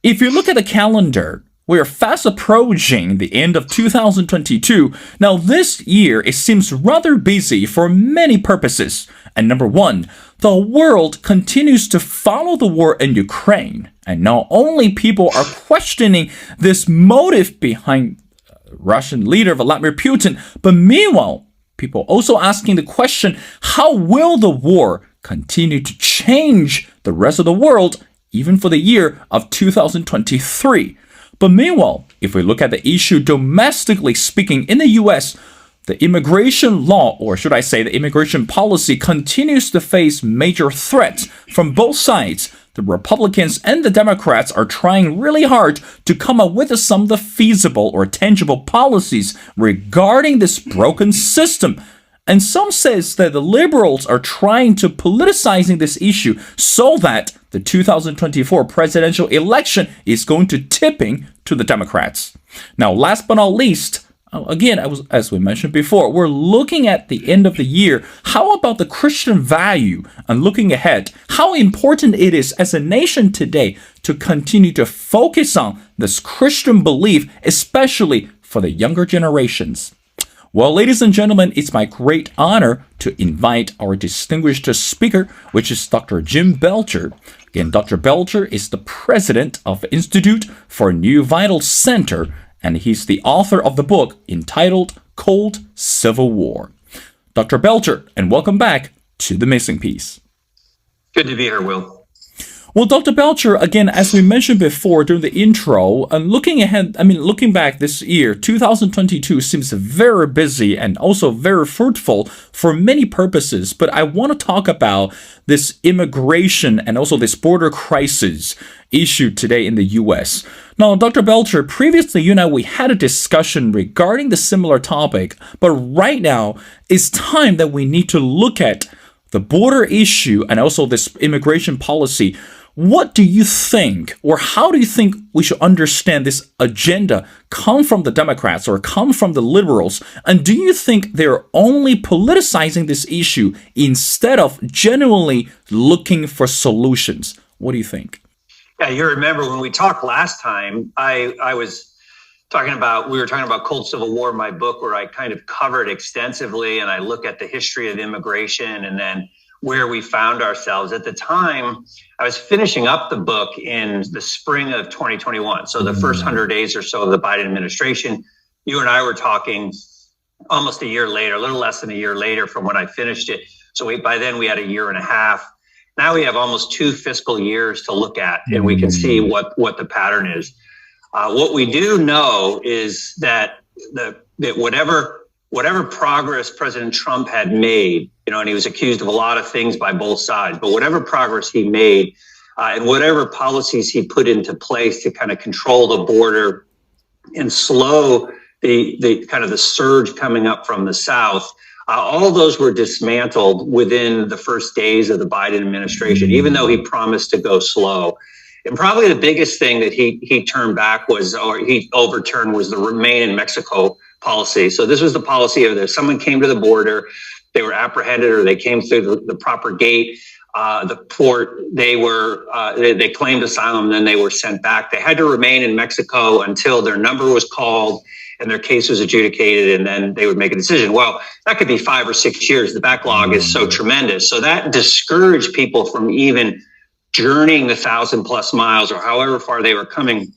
If you look at the calendar, we are fast approaching the end of 2022. Now, this year, it seems rather busy for many purposes. And number one, the world continues to follow the war in Ukraine. And not only people are questioning this motive behind Russian leader Vladimir Putin, but meanwhile, people also asking the question, how will the war continue to change the rest of the world, even for the year of 2023? But meanwhile, if we look at the issue domestically speaking in the US, the immigration law, or should I say the immigration policy, continues to face major threats from both sides. The Republicans and the Democrats are trying really hard to come up with some of the feasible or tangible policies regarding this broken system. And some says that the liberals are trying to politicizing this issue so that the 2024 presidential election is going to tipping to the Democrats. Now, last but not least, again, as we mentioned before, we're looking at the end of the year. How about the Christian value? And looking ahead, how important it is as a nation today to continue to focus on this Christian belief, especially for the younger generations. Well, ladies and gentlemen, it's my great honor to invite our distinguished speaker, which is Dr. Jim Belcher. Again, Dr. Belcher is the president of the Institute for New Vital Center, and he's the author of the book entitled Cold Civil War. Dr. Belcher, and welcome back to The Missing Piece. Good to be here, Will. Well, Dr. Belcher, again, as we mentioned before during the intro, and looking back this year, 2022 seems very busy and also very fruitful for many purposes. But I want to talk about this immigration and also this border crisis issue today in the U.S. Now, Dr. Belcher, previously, you and I, we had a discussion regarding the similar topic, but right now, it's time that we need to look at the border issue and also this immigration policy. What do you think, or how do you think we should understand this agenda come from the Democrats or come from the liberals? And do you think they're only politicizing this issue instead of genuinely looking for solutions? What do you think? Yeah, you remember when we talked last time, we were talking about Cold Civil War, my book, where I kind of covered extensively and I look at the history of immigration and then where we found ourselves. At the time, I was finishing up the book in the spring of 2021. So the first 100 days or so of the Biden administration. You and I were talking almost a year later, a little less than a year later from when I finished it. So by then we had a year and a half. Now we have almost 2 fiscal years to look at, and we can see what the pattern is. What we do know is that whatever progress President Trump had made, and he was accused of a lot of things by both sides, but whatever progress he made and whatever policies he put into place to kind of control the border and slow the kind of the surge coming up from the South, all those were dismantled within the first days of the Biden administration, even though he promised to go slow. And probably the biggest thing that he overturned was the Remain in Mexico policy. So this was the policy of someone came to the border, they were apprehended or they came through the proper gate, the port, they claimed asylum, then they were sent back. They had to remain in Mexico until their number was called and their case was adjudicated, and then they would make a decision. Well, that could be 5 or 6 years. The backlog is so tremendous. So that discouraged people from even journeying the 1,000+ miles or however far they were coming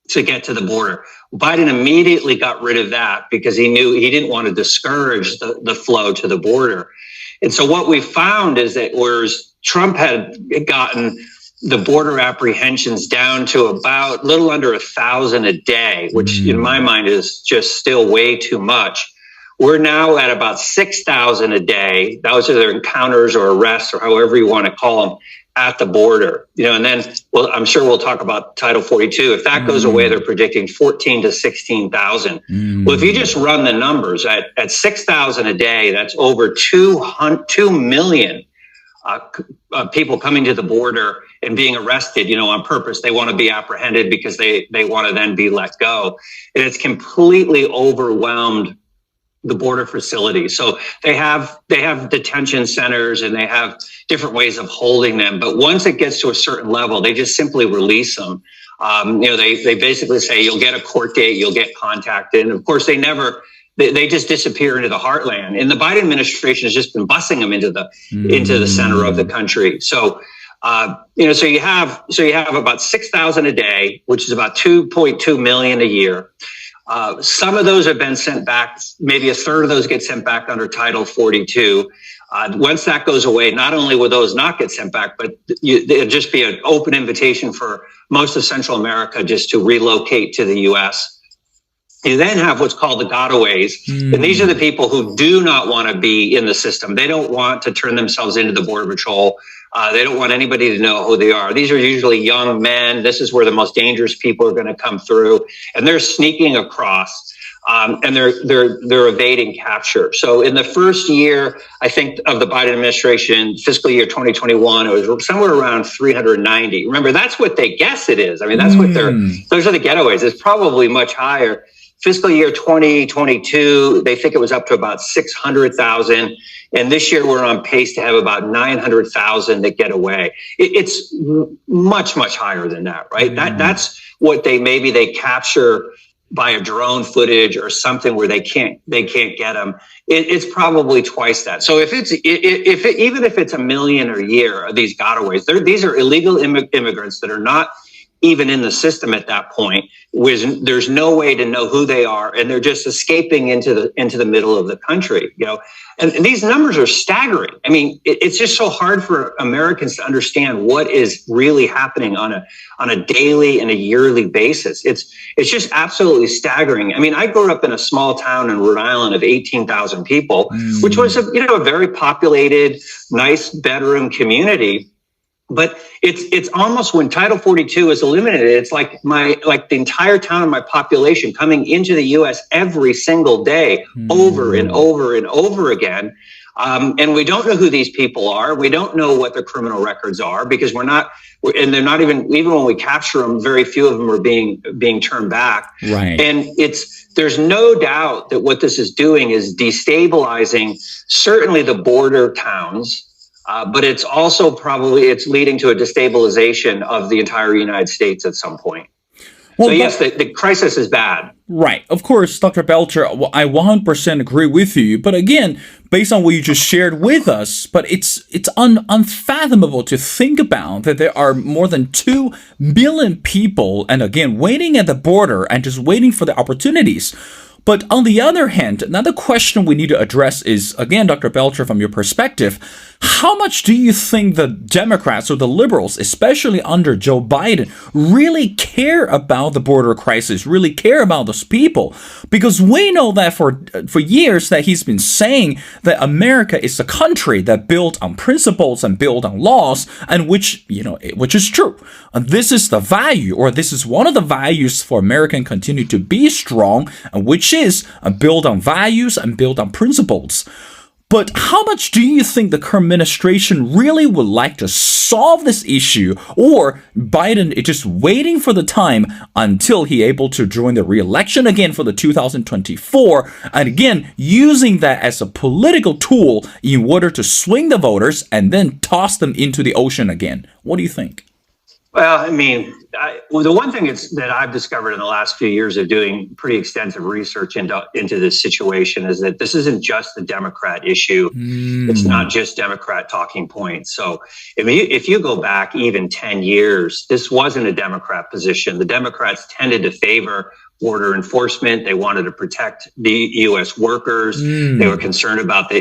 to get to the border. Biden immediately got rid of that because he knew he didn't want to discourage the flow to the border. And so what we found is that whereas Trump had gotten the border apprehensions down to about little under 1,000 a day, which in my mind is just still way too much, we're now at about 6,000 a day. Those are their encounters or arrests or however you want to call them at the border, and then, well, I'm sure we'll talk about Title 42. If that goes away, they're predicting 14 to 16,000. Well, if you just run the numbers at 6,000 a day, that's over 2 million people coming to the border and being arrested, on purpose. They want to be apprehended because they want to then be let go. And it's completely overwhelmed the border facilities. So they have detention centers and they have different ways of holding them. But once it gets to a certain level, they just simply release them. They basically say you'll get a court date, you'll get contacted. And of course, they just disappear into the heartland. And the Biden administration has just been busing them into the center of the country. So, so you have about 6,000 a day, which is about 2.2 million a year. Some of those have been sent back. Maybe a third of those get sent back under Title 42. Once that goes away, not only will those not get sent back, but it'll just be an open invitation for most of Central America just to relocate to the U.S. You then have what's called the gotaways. And these are the people who do not want to be in the system. They don't want to turn themselves into the Border Patrol. They don't want anybody to know who they are. These are usually young men. This is where the most dangerous people are going to come through. And they're sneaking across. And they're evading capture. So in the first year, I think, of the Biden administration, fiscal year 2021, it was somewhere around 390. Remember, that's what they guess it is. I mean, that's what those are the getaways. It's probably much higher. Fiscal year 2022, they think it was up to about 600,000. And this year we're on pace to have about 900,000 that get away. It's much, much higher than that, right? That's what they capture by a drone footage or something where they can't get them. It's probably twice that. So even if it's a million a year of these gotaways, these are illegal immigrants that are not even in the system at that point. There's no way to know who they are, and they're just escaping into the middle of the country. And these numbers are staggering. I mean, it's just so hard for Americans to understand what is really happening on a daily and a yearly basis. It's just absolutely staggering. I mean, I grew up in a small town in Rhode Island of 18,000 people, which was a very populated, nice bedroom community. But it's almost, when Title 42 is eliminated, it's like the entire town of my population coming into the U.S. every single day, over and over and over again. And we don't know who these people are. We don't know what their criminal records are, because and they're not even when we capture them, very few of them are being turned back. Right. And there's no doubt that what this is doing is destabilizing certainly the border towns. But it's also it's leading to a destabilization of the entire United States at some point. Well, so yes, the crisis is bad. Right. Of course, Dr. Belcher, I 100% agree with you. But again, based on what you just shared with us, but it's unfathomable to think about that there are more than 2 billion people, and again, waiting at the border and just waiting for the opportunities. But on the other hand, another question we need to address is, again, Dr. Belcher, from your perspective, how much do you think the Democrats or the liberals, especially under Joe Biden, really care about the border crisis, really care about those people? Because we know that for years that he's been saying that America is a country that built on principles and built on laws, and which is true. And this is the value, or this is one of the values for America to continue to be strong, and which is built on values and built on principles. But how much do you think the current administration really would like to solve this issue, or Biden is just waiting for the time until he able to join the re-election again for the 2024, and again using that as a political tool in order to swing the voters and then toss them into the ocean again? What do you think? Well, I mean, the one thing that I've discovered in the last few years of doing pretty extensive research into this situation is that this isn't just a Democrat issue. It's not just Democrat talking points. So if you go back even 10 years, this wasn't a Democrat position. The Democrats tended to favor border enforcement. They wanted to protect the U.S. workers. They were concerned about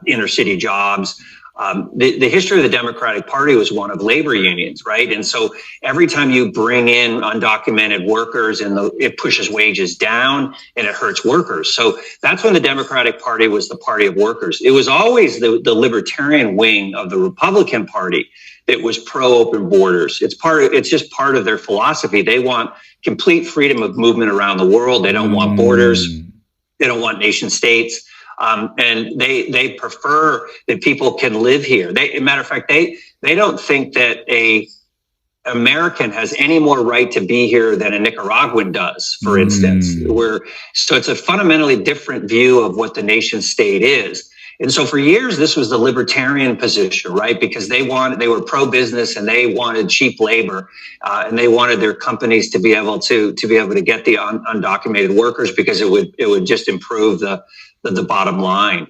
inner city jobs. The history of the Democratic Party was one of labor unions, right? And so every time you bring in undocumented workers, it pushes wages down and it hurts workers. So that's when the Democratic Party was the party of workers. It was always the libertarian wing of the Republican Party that was pro-open borders. It's just part of their philosophy. They want complete freedom of movement around the world. They don't want borders. They don't want nation states. And they prefer that people can live here. Matter of fact, they don't think that a American has any more right to be here than a Nicaraguan does, for instance. So it's a fundamentally different view of what the nation state is. And so for years, this was the libertarian position, right? Because they were pro-business and they wanted cheap labor, and they wanted their companies to be able to get the undocumented workers because it would just improve the bottom line.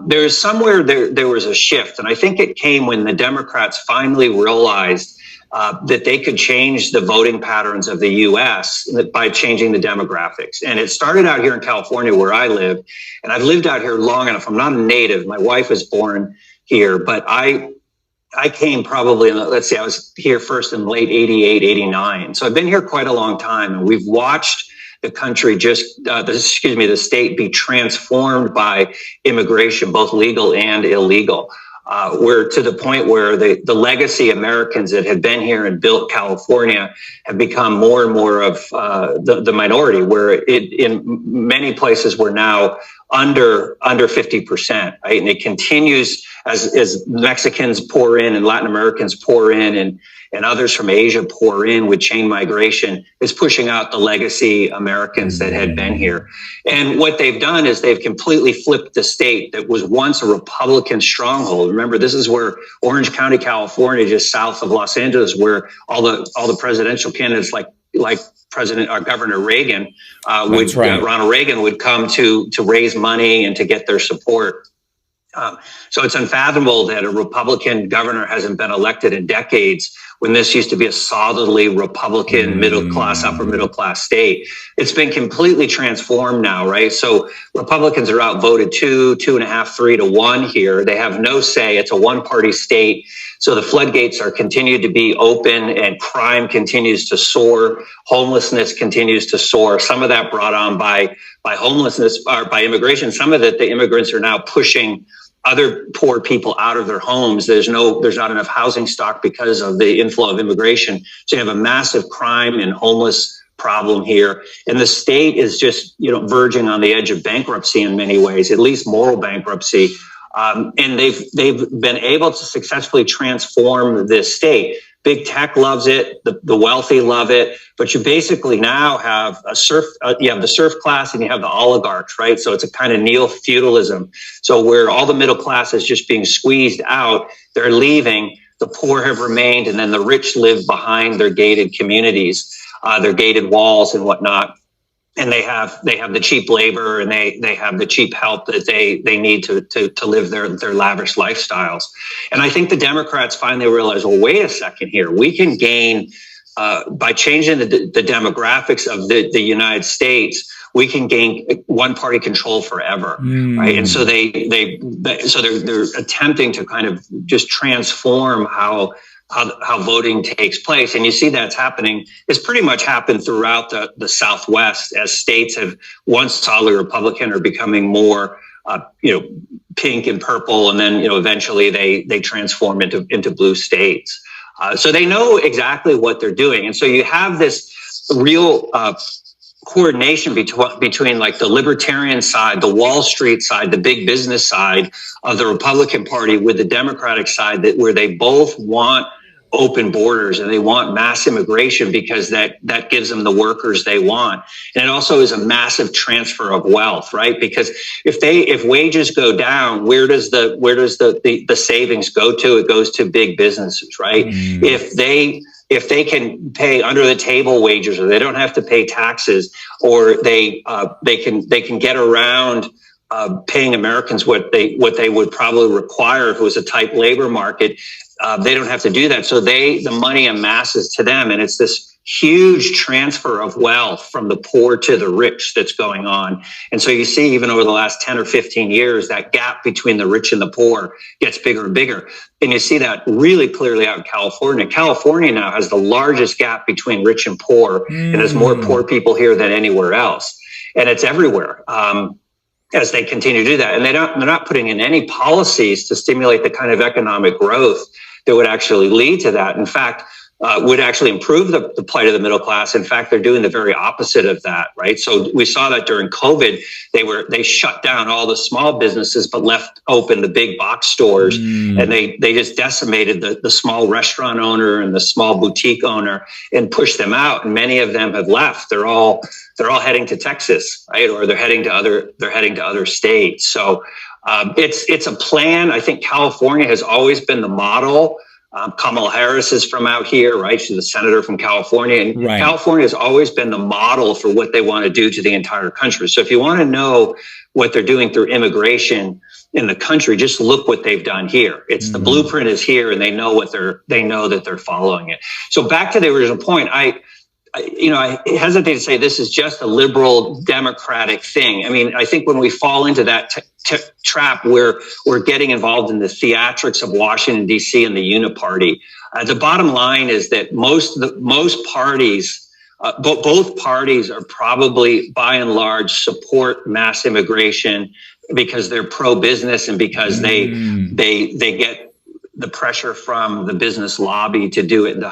There was a shift, and I think it came when the Democrats finally realized that they could change the voting patterns of the U.S. by changing the demographics. And it started out here in California where I live, and I've lived out here long enough. I'm not a native. My wife was born here, but I came probably, I was here first in late 88, 89. So I've been here quite a long time, and we've watched the country the state be transformed by immigration, both legal and illegal. We're to the point where the legacy Americans that had been here and built California have become more and more of the minority, where in many places we're now under 50%, right? And it continues as Mexicans pour in and Latin Americans pour in and others from Asia pour in with chain migration, is pushing out the legacy Americans that had been here. And what they've done is they've completely flipped the state that was once a Republican stronghold. Remember, this is where Orange County, California, just south of Los Angeles, where all the presidential candidates like President or Governor Reagan Ronald Reagan would come to raise money and to get their support. So it's unfathomable that a Republican governor hasn't been elected in decades, when this used to be a solidly Republican upper middle class state. It's been completely transformed now, right? So Republicans are outvoted 2.5, 3-1 here. They have no say. It's a one-party state. So the floodgates are continued to be open, and crime continues to soar. Homelessness continues to soar. Some of that brought on by homelessness or by immigration. Some of it, the immigrants are now pushing other poor people out of their homes. There's not enough housing stock because of the inflow of immigration. So you have a massive crime and homeless problem here. And the state is just, verging on the edge of bankruptcy in many ways, at least moral bankruptcy. And they've been able to successfully transform this state. Big tech loves it. The wealthy love it. But you basically now have you have the serf class and you have the oligarchs, right? So it's a kind of neo-feudalism. So where all the middle class is just being squeezed out, they're leaving. The poor have remained, and then the rich live behind their gated communities, their gated walls and whatnot. And they have the cheap labor, and they have the cheap help that they need to live their lavish lifestyles. And I think the Democrats finally realized, well, wait a second here. We can gain by changing the demographics of the United States. We can gain one-party control forever, right? And so they're attempting to kind of just transform how voting takes place. And you see that's happening. It's pretty much happened throughout the Southwest, as states have once solidly Republican are becoming more, pink and purple. And then, eventually they transform into blue states. So they know exactly what they're doing. And so you have this real coordination between like the libertarian side, the Wall Street side, the big business side of the Republican Party with the Democratic side, where they both want open borders and they want mass immigration because that gives them the workers they want. And it also is a massive transfer of wealth, right? Because if wages go down, where does the savings go to? It goes to big businesses, right? If they can pay under the table wages, or they don't have to pay taxes, or they can get around paying Americans what they would probably require if it was a tight labor market. They don't have to do that. So the money amasses to them, and it's this huge transfer of wealth from the poor to the rich that's going on. And so you see, even over the last 10 or 15 years, that gap between the rich and the poor gets bigger and bigger. And you see that really clearly out in California. California now has the largest gap between rich and poor, and there's more poor people here than anywhere else. And it's everywhere. As they continue to do that. And they're not putting in any policies to stimulate the kind of economic growth that would actually lead to that. In fact, would actually improve the plight of the middle class. In fact, they're doing the very opposite of that, right? So we saw that during COVID, they shut down all the small businesses, but left open the big box stores. And they just decimated the small restaurant owner and the small boutique owner and pushed them out. And many of them have left. They're all heading to Texas, right? Or they're heading to other states. So It's a plan. I think California has always been the model. Kamala Harris is from out here, right? She's a senator from California. And Right. California has always been the model for what they want to do to the entire country. So if you want to know what they're doing through immigration in the country, just look what they've done here. It's the blueprint is here, and they know that they're following it. So back to the original point, I hesitate to say this is just a liberal democratic thing. I mean, I think when we fall into that trap where we're getting involved in the theatrics of Washington, D.C. and the uniparty, the bottom line is that most parties, both parties are probably by and large support mass immigration because they're pro-business and because they get the pressure from the business lobby to do it in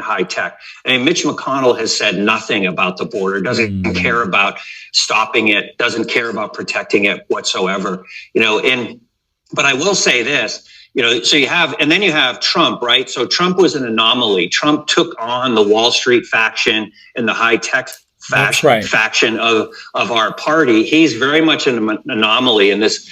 high tech. I mean, Mitch McConnell has said nothing about the border, doesn't care about stopping it, doesn't care about protecting it whatsoever. But I will say this, so you have Trump, right? So Trump was an anomaly. Trump took on the Wall Street faction and the high tech faction of our party. He's very much an anomaly in this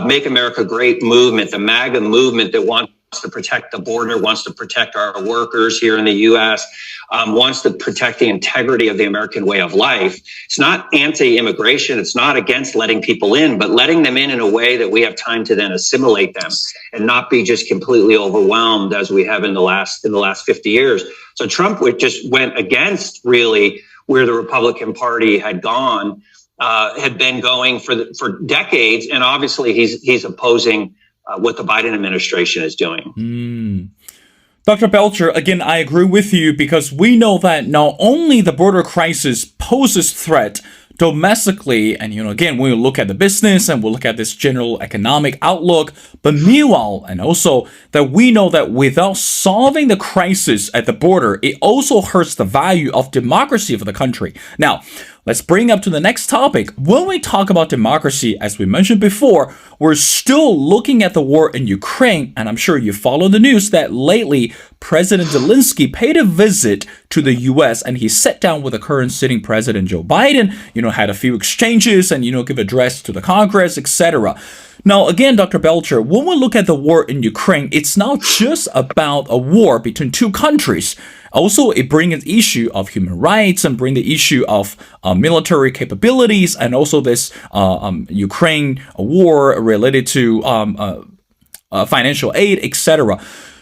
Make America Great movement, the MAGA movement that wants to protect the border, wants to protect our workers here in the U.S., wants to protect the integrity of the American way of life. It's not anti-immigration. It's not against letting people in, but letting them in a way that we have time to then assimilate them and not be just completely overwhelmed as we have in the last 50 years. So Trump just went against really where the Republican Party had gone, had been going for decades, and obviously he's opposing what the Biden administration is doing. Dr. Belcher, again, I agree with you because we know that not only the border crisis poses threat domestically, and again, we look at the business and we'll look at this general economic outlook, but meanwhile, and also that we know that without solving the crisis at the border, it also hurts the value of democracy of the country. Now, let's bring up to the next topic. When we talk about democracy, as we mentioned before, we're still looking at the war in Ukraine, and I'm sure you follow the news that lately President Zelensky paid a visit to the U.S. and he sat down with the current sitting president Joe Biden, had a few exchanges and, give address to the Congress, etc. Now, again, Dr. Belcher, when we look at the war in Ukraine, it's not just about a war between two countries. Also, it brings an issue of human rights and bring the issue of military capabilities and also this Ukraine war related to financial aid, etc.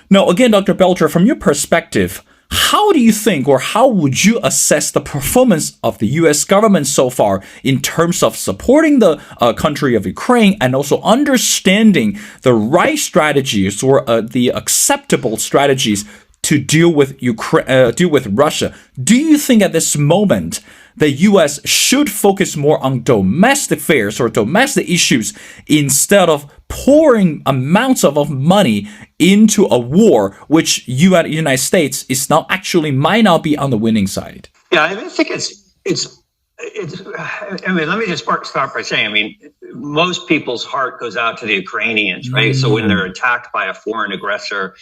Now, again, Dr. Belcher, from your perspective, how do you think or how would you assess the performance of the U.S. government so far in terms of supporting the country of Ukraine and also understanding the right strategies or the acceptable strategies to deal with Russia? Do you think at this moment the U.S. should focus more on domestic affairs or domestic issues instead of pouring amounts of money into a war which you at the United States is now actually might not be on the winning side? Yeah, I think it's. I mean, let me just start by saying, most people's heart goes out to the Ukrainians, right? So when they're attacked by a foreign aggressor,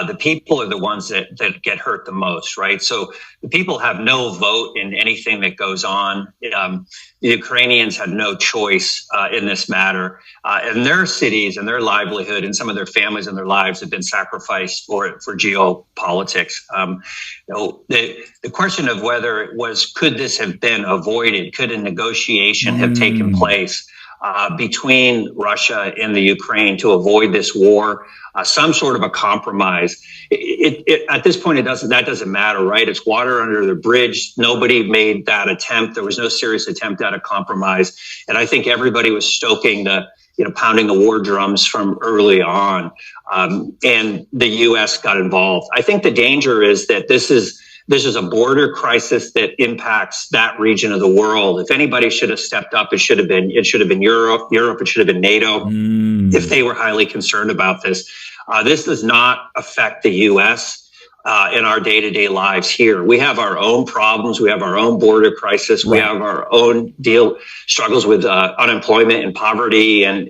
the people are the ones that get hurt the most, right? So the people have no vote in anything that goes on. The Ukrainians had no choice in this matter. And their cities and their livelihood and some of their families and their lives have been sacrificed for geopolitics. The question of whether it was, could this have been avoided? Could a negotiation have taken place between Russia and the Ukraine to avoid this war? Some sort of a compromise. At this point, that doesn't matter, right? It's water under the bridge. Nobody made that attempt. There was no serious attempt at a compromise. And I think everybody was stoking pounding the war drums from early on. And the U.S. got involved. I think the danger is that this is a border crisis that impacts that region of the world. If anybody should have stepped up, it should have been Europe. It should have been NATO if they were highly concerned about this. This does not affect the U.S. In our day-to-day lives here. We have our own problems. We have our own border crisis. We have our own struggles with unemployment and poverty and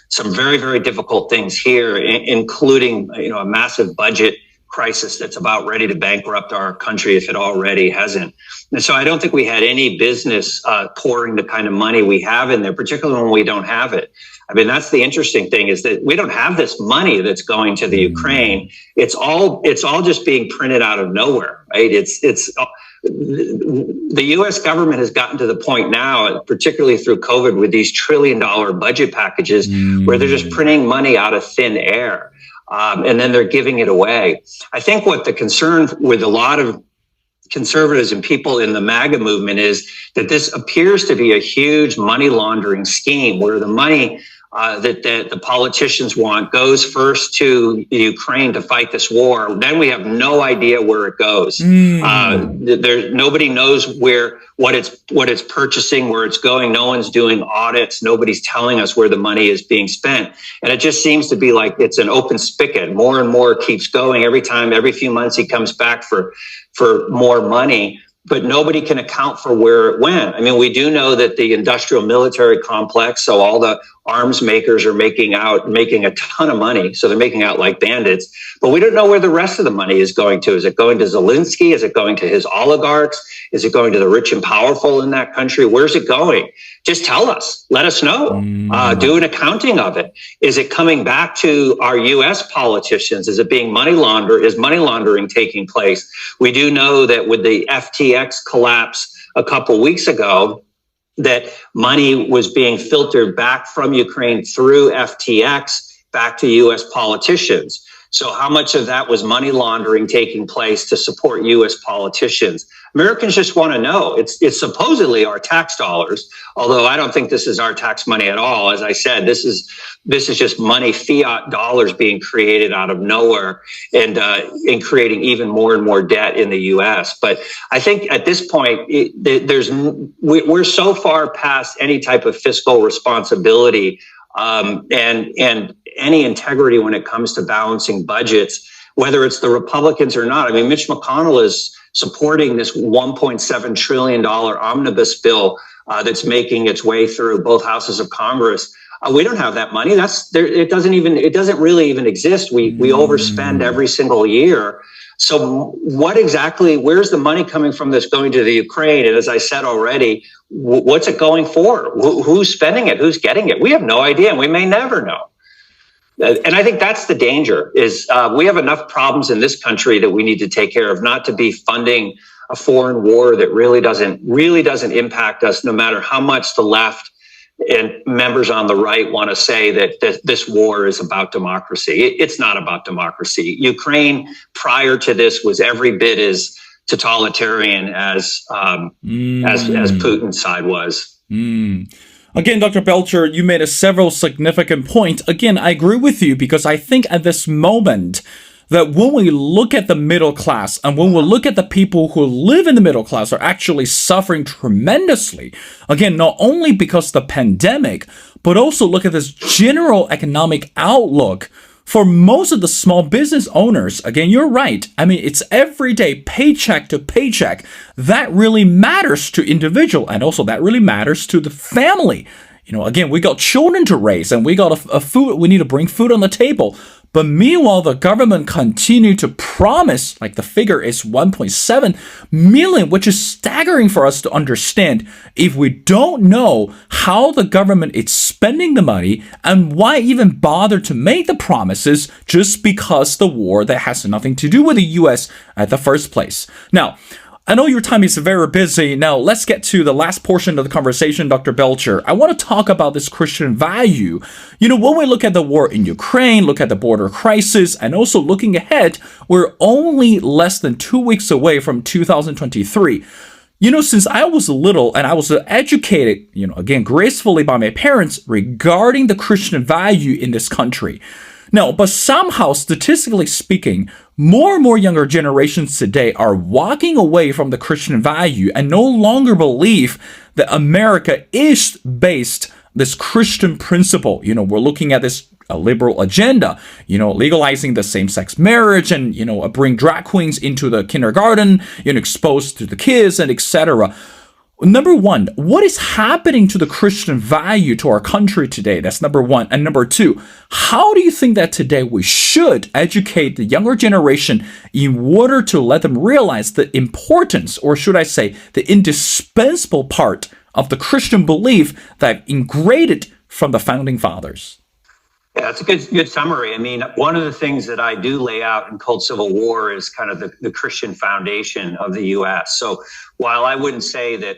some very, very difficult things here, including a massive budget crisis that's about ready to bankrupt our country if it already hasn't. And so I don't think we had any business pouring the kind of money we have in there, particularly when we don't have it. I mean, that's the interesting thing, is that we don't have this money that's going to the Ukraine. It's all just being printed out of nowhere, right? The U.S. government has gotten to the point now, particularly through COVID, with these $1 trillion budget packages where they're just printing money out of thin air. And then they're giving it away. I think what the concern with a lot of conservatives and people in the MAGA movement is that this appears to be a huge money laundering scheme, where the money that the politicians want goes first to Ukraine to fight this war. Then we have no idea where it goes. Nobody knows what it's purchasing, where it's going. No one's doing audits. Nobody's telling us where the money is being spent. And it just seems to be like it's an open spigot. More and more keeps going. Every few months he comes back for more money, but nobody can account for where it went. I mean, we do know that the industrial military complex, so all the arms makers are making a ton of money. So they're making out like bandits, but we don't know where the rest of the money is going to. Is it going to Zelensky? Is it going to his oligarchs? Is it going to the rich and powerful in that country? Where's it going? Just tell us, let us know, do an accounting of it. Is it coming back to our U.S. politicians? Is it being money laundered? Is money laundering taking place? We do know that with the FTX collapse a couple weeks ago, that money was being filtered back from Ukraine through FTX back to U.S. politicians. So how much of that was money laundering taking place to support U.S. politicians? Americans just want to know. It's supposedly our tax dollars, although I don't think this is our tax money at all. As I said, this is just money, fiat dollars being created out of nowhere and creating even more and more debt in the U.S. But I think at this point, we're so far past any type of fiscal responsibility and any integrity when it comes to balancing budgets, whether it's the Republicans or not. I mean, Mitch McConnell is supporting this $1.7 trillion omnibus bill that's making its way through both houses of Congress. We don't have that money. It doesn't really even exist. We overspend every single year. So where's the money coming from that's going to the Ukraine? And as I said already, what's it going for? Who's spending it? Who's getting it? We have no idea, and we may never know. And I think that's the danger, is we have enough problems in this country that we need to take care of, not to be funding a foreign war that really doesn't impact us, no matter how much the left and members on the right want to say that this war is about democracy. It's not about democracy. Ukraine prior to this was every bit as totalitarian as Putin's side was. Again, Dr. Belcher, you made several significant points. Again, I agree with you, because I think at this moment that when we look at the middle class and when we look at the people who live in the middle class are actually suffering tremendously. Again, not only because of the pandemic, but also look at this general economic outlook for most of the small business owners. Again, you're right. I mean, it's everyday paycheck to paycheck. That really matters to individual, and also that really matters to the family. Again, we got children to raise, and we got a food. We need to bring food on the table. But meanwhile, the government continued to promise, like the figure is 1.7 million, which is staggering for us to understand if we don't know how the government is spending the money and why even bother to make the promises just because the war that has nothing to do with the U.S. at the first place. Now, I know your time is very busy. Now, let's get to the last portion of the conversation, Dr. Belcher. I want to talk about this Christian value. When we look at the war in Ukraine, look at the border crisis, and also looking ahead, we're only less than 2 weeks away from 2023. Since I was little and I was educated, again, gracefully by my parents regarding the Christian value in this country. Now, but somehow, statistically speaking, more and more younger generations today are walking away from the Christian value and no longer believe that America is based this Christian principle. We're looking at this liberal agenda, legalizing the same-sex marriage and, bring drag queens into the kindergarten, exposed to the kids and etc. Number one, what is happening to the Christian value to our country today? That's number one. And number two, how do you think that today we should educate the younger generation in order to let them realize the importance, or should I say, the indispensable part of the Christian belief that ingrained from the founding fathers? Yeah, that's a good summary. I mean, one of the things that I do lay out in Cold Civil War is kind of the Christian foundation of the U.S. So while I wouldn't say that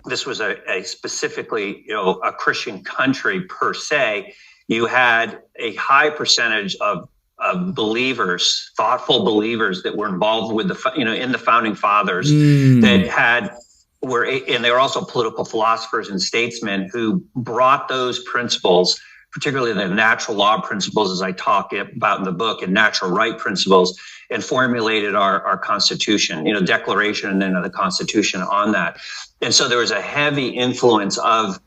this was a specifically, a Christian country per se, you had a high percentage of believers, thoughtful believers that were involved with in the founding fathers and they were also political philosophers and statesmen who brought those principles, particularly the natural law principles, as I talk about in the book, and natural right principles, and formulated our Constitution, Declaration and then the Constitution on that. And so there was a heavy influence of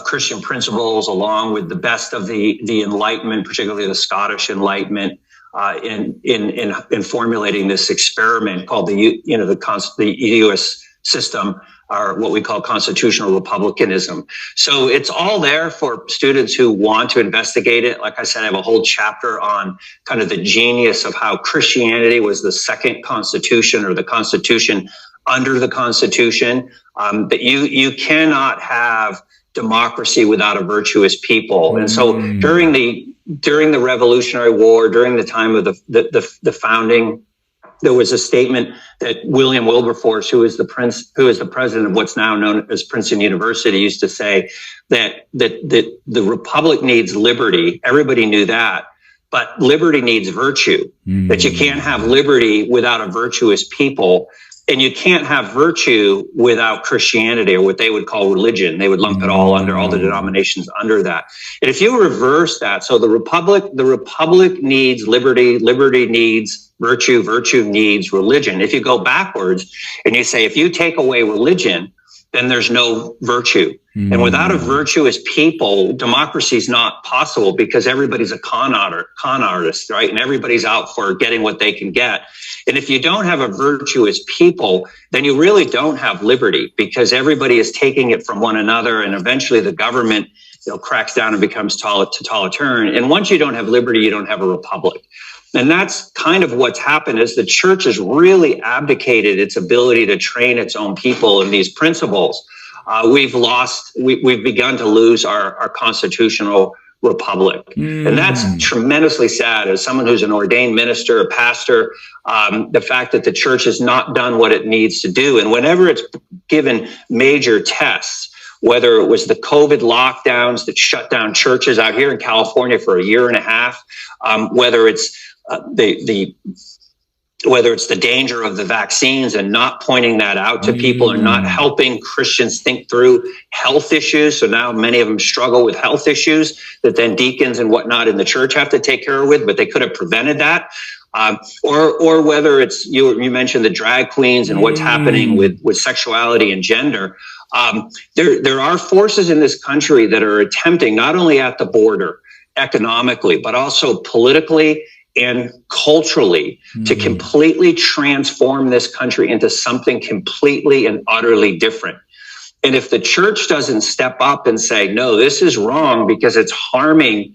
Christian principles, along with the best of the Enlightenment, particularly the Scottish Enlightenment, in formulating this experiment called the U.S. system, or what we call constitutional republicanism. So it's all there for students who want to investigate it. Like I said, I have a whole chapter on kind of the genius of how Christianity was the second constitution, or the constitution under the Constitution. That you cannot have democracy without a virtuous people. And so during the Revolutionary War, during the time of the founding, there was a statement that William Wilberforce, who is the president of what's now known as Princeton University, used to say that the republic needs liberty. Everybody knew that, but liberty needs virtue. That you can't have liberty without a virtuous people, and you can't have virtue without Christianity, or what they would call religion. They would lump it all under, all the denominations under that. And if you reverse that, so the republic needs liberty, liberty needs virtue, virtue needs religion. If you go backwards and you say, if you take away religion, then there's no virtue. And without a virtuous people, democracy is not possible, because everybody's a con artist, right? And everybody's out for getting what they can get. And if you don't have a virtuous people, then you really don't have liberty, because everybody is taking it from one another, and eventually the government cracks down and becomes totalitarian. And once you don't have liberty, you don't have a republic. And that's kind of what's happened, is the church has really abdicated its ability to train its own people in these principles. We've begun to lose our constitutional republic. And that's tremendously sad. As someone who's an ordained minister, a pastor, the fact that the church has not done what it needs to do. And whenever it's given major tests, whether it was the COVID lockdowns that shut down churches out here in California for a year and a half, whether it's whether it's the danger of the vaccines and not pointing that out to people, and not helping Christians think through health issues. So now many of them struggle with health issues that then deacons and whatnot in the church have to take care of with, but they could have prevented that. Or whether it's, you mentioned the drag queens and what's happening with sexuality and gender. There are forces in this country that are attempting, not only at the border economically, but also politically and culturally, to completely transform this country into something completely and utterly different. And if the church doesn't step up and say, no, this is wrong because it's harming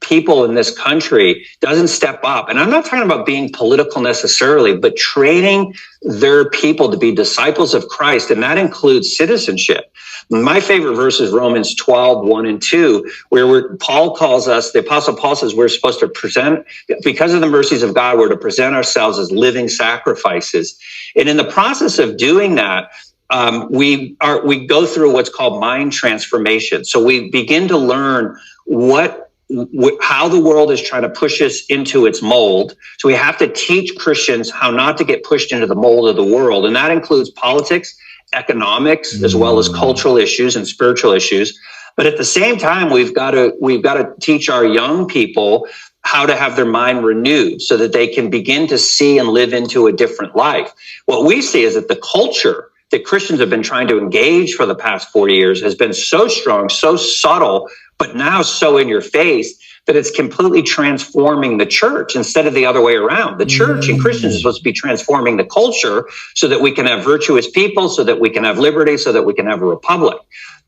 people in this country, doesn't step up. And I'm not talking about being political necessarily, but training their people to be disciples of Christ. And that includes citizenship. My favorite verse is Romans 12:1-2, where Paul calls us, the Apostle Paul says, we're supposed to present, because of the mercies of God, we're to present ourselves as living sacrifices. And in the process of doing that, we go through what's called mind transformation. So we begin to learn how the world is trying to push us into its mold. So we have to teach Christians how not to get pushed into the mold of the world. And that includes politics, economics, as well as cultural issues and spiritual issues. But at the same time, we've got to teach our young people how to have their mind renewed so that they can begin to see and live into a different life. What we see is that the culture that Christians have been trying to engage for the past 40 years has been so strong, so subtle, but now so in your face, that it's completely transforming the church instead of the other way around. The church and Christians are supposed to be transforming the culture so that we can have virtuous people, so that we can have liberty, so that we can have a republic.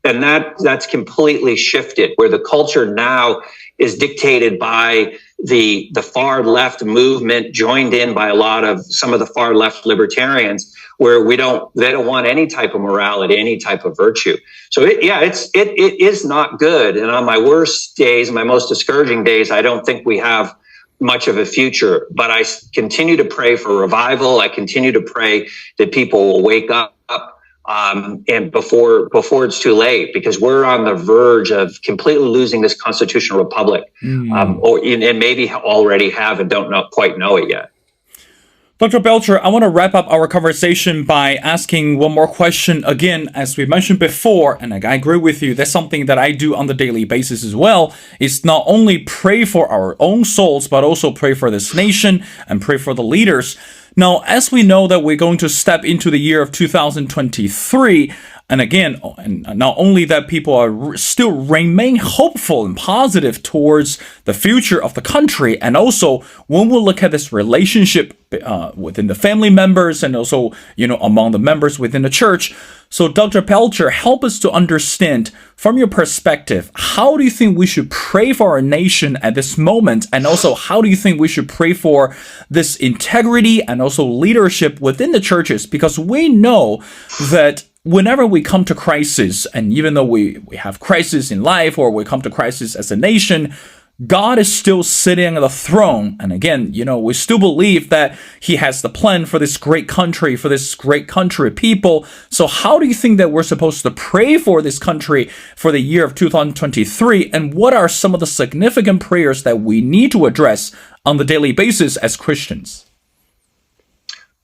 And that's completely shifted, where the culture now is dictated by the far left movement joined in by a lot of some of the far left libertarians, where they don't want any type of morality, any type of virtue. So it is not good. And on my worst days, my most discouraging days, I don't think we have much of a future, but I continue to pray for revival. I continue to pray that people will wake up, and before it's too late, because we're on the verge of completely losing this constitutional republic, and maybe already have and don't quite know it yet. Dr. Belcher, I want to wrap up our conversation by asking one more question. Again, as we mentioned before, and I agree with you, that's something that I do on the daily basis as well, is not only pray for our own souls, but also pray for this nation and pray for the leaders. Now, as we know that we're going to step into the year of 2023, and again, and not only that people are still remain hopeful and positive towards the future of the country, and also when we look at this relationship within the family members and also, among the members within the church. So Dr. Belcher, help us to understand from your perspective, how do you think we should pray for our nation at this moment? And also, how do you think we should pray for this integrity and also leadership within the churches? Because we know that whenever we come to crisis, and even though we have crisis in life or we come to crisis as a nation, God is still sitting on the throne. And again, we still believe that he has the plan for this great country, people. So how do you think that we're supposed to pray for this country for the year of 2023? And what are some of the significant prayers that we need to address on the daily basis as Christians?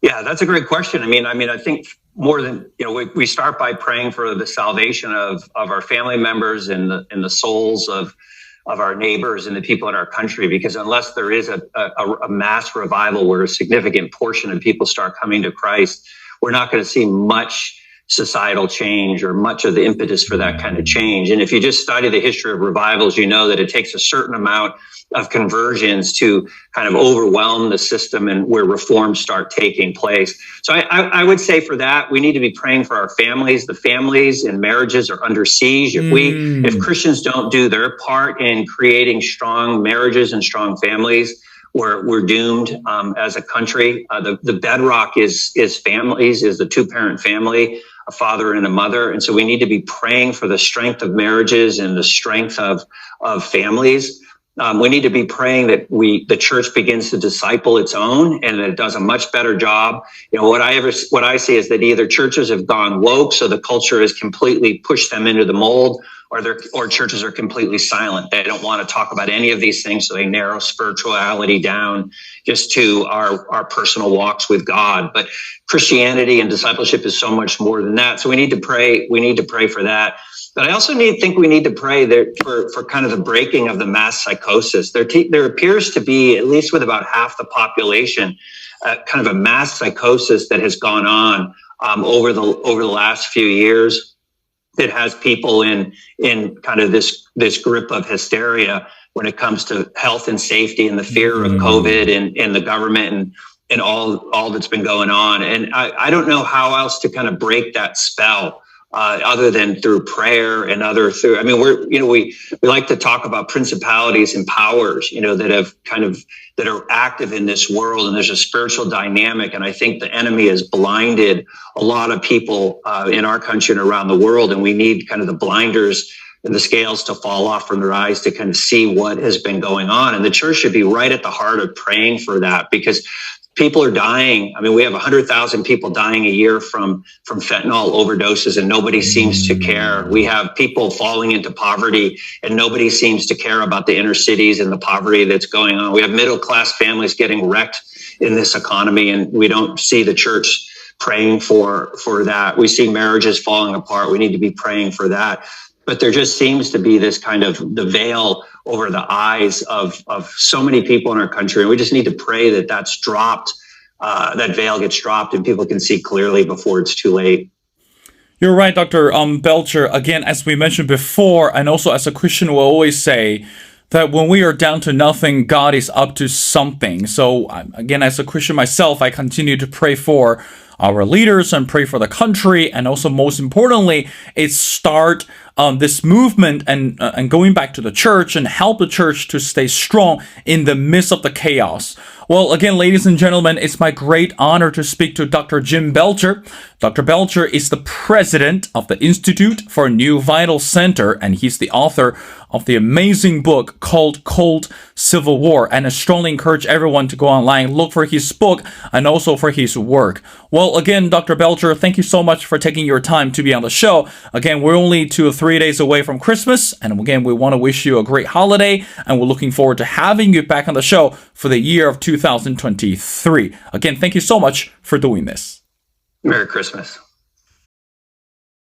Yeah, that's a great question. I mean, I think more than, we start by praying for the salvation of our family members and the souls of our neighbors and the people in our country, because unless there is a mass revival where a significant portion of people start coming to Christ, we're not going to see much societal change or much of the impetus for that kind of change. And if you just study the history of revivals, you know that it takes a certain amount of conversions to kind of overwhelm the system and where reforms start taking place. So I would say for that, we need to be praying for our families. The families and marriages are under siege. If Christians don't do their part in creating strong marriages and strong families, we're doomed as a country. The bedrock is families, is the two-parent family, a father and a mother. And so we need to be praying for the strength of marriages and the strength of families. We need to be praying that the church begins to disciple its own and that it does a much better job. What I see is that either churches have gone woke, so the culture has completely pushed them into the mold, or churches are completely silent. They don't want to talk about any of these things, so they narrow spirituality down just to our personal walks with God. But Christianity and discipleship is so much more than that. So we need to pray. We need to pray for that. But I also think we need to pray for kind of the breaking of the mass psychosis. There appears to be, at least with about half the population, kind of a mass psychosis that has gone on over the last few years. That has people in kind of this grip of hysteria when it comes to health and safety and the fear of COVID and the government and all that's been going on. And I don't know how else to kind of break that spell. Other than through prayer and we like to talk about principalities and powers, that are active in this world, and there's a spiritual dynamic. And I think the enemy has blinded a lot of people in our country and around the world. And we need kind of the blinders and the scales to fall off from their eyes to kind of see what has been going on. And the church should be right at the heart of praying for that, because people are dying. I mean, we have 100,000 people dying a year from fentanyl overdoses, and nobody seems to care. We have people falling into poverty, and nobody seems to care about the inner cities and the poverty that's going on. We have middle-class families getting wrecked in this economy, and we don't see the church praying for that. We see marriages falling apart. We need to be praying for that. But there just seems to be this kind of the veil over the eyes of so many people in our country. And we just need to pray that that's dropped, that veil gets dropped and people can see clearly before it's too late. You're right, Dr. Belcher. Again, as we mentioned before, and also as a Christian will always say, that when we are down to nothing, God is up to something. So again, as a Christian myself, I continue to pray for our leaders and pray for the country, and also most importantly, is start this movement and going back to the church and help the church to stay strong in the midst of the chaos. Well, again, ladies and gentlemen, it's my great honor to speak to Dr. Jim Belcher. Dr. Belcher is the president of the Institute for New Vital Center, and he's the author of the amazing book called Cold Civil War. And I strongly encourage everyone to go online, look for his book, and also for his work. Well, again, Dr. Belcher, thank you so much for taking your time to be on the show. Again, we're only 2 or 3 days away from Christmas, and again, we want to wish you a great holiday, and we're looking forward to having you back on the show for the year of 2023. Again, thank you so much for doing this. Merry Christmas.